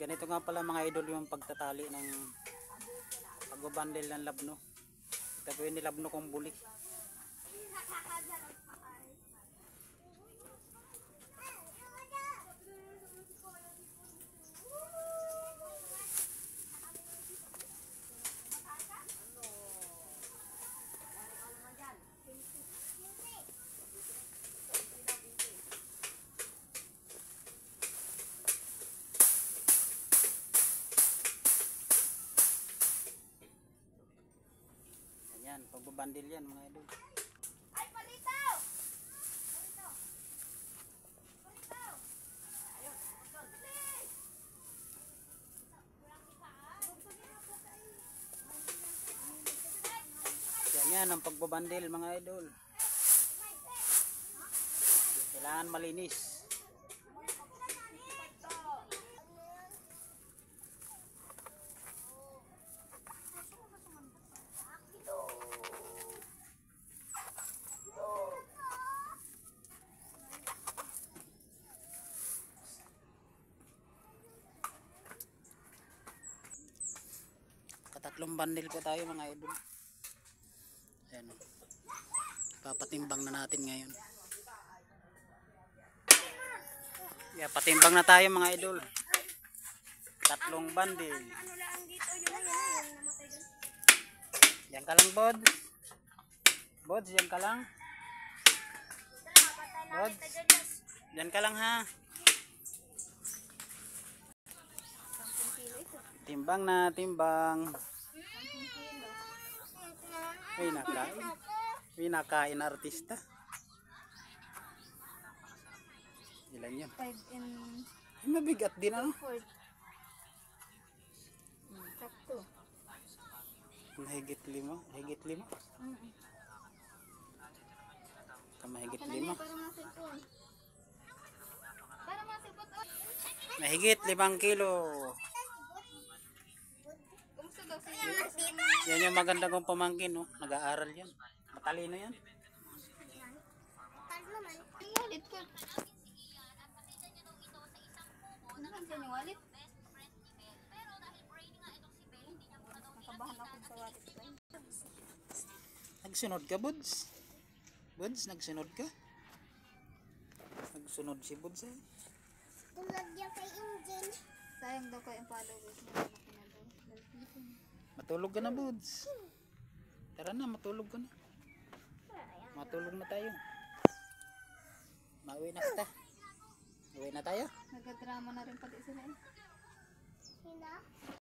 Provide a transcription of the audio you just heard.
Ganito nga pala mga idol yung pagtatali ng pagbabandel ng labno. Gagawin ni labno kong buli. Yan, pagbabandil yan mga idol. Ay, palitaw! Yan ang pagbabandil mga idol. Kailangan malinis. Tatlong bandil po tayo mga idol. Ayan o. Papatimbang na natin ngayon. Yeah, patimbang na tayo mga idol. Tatlong bandil. Ano lang dito yung namatay doon. Yan ka lang Bods. Bods, yan ka lang. Bods, yan ka lang ha. Timbang na, timbang. Uy, nakain. Uy, nakain artista. Ilan yan? 5 and Ay, mabigat din ano? 4. Sakto. Mahigit 5. Mahigit 5. Mahigit 5. Para masipon. Para masipon. Mahigit 5 kilo. Kumusta daw siya? Yan yung maganda kong pamangkin, no? Nag-aaral yan. Matalino yan. Ang wallet ko. Nakan siya yung wallet? Nakabahan ako sa wallet ko. Nagsunod ka, Buds? Buds, nagsunod ka? Nagsunod si Buds, eh. Tulad niya kay Engine. Sayang daw kayo yung followers na Matulog ka na, Buds. Tara na, matulog ka na. Matulog na tayo. Mauwi na kita. Uwi na tayo. Nagkadrama na rin pati sila eh.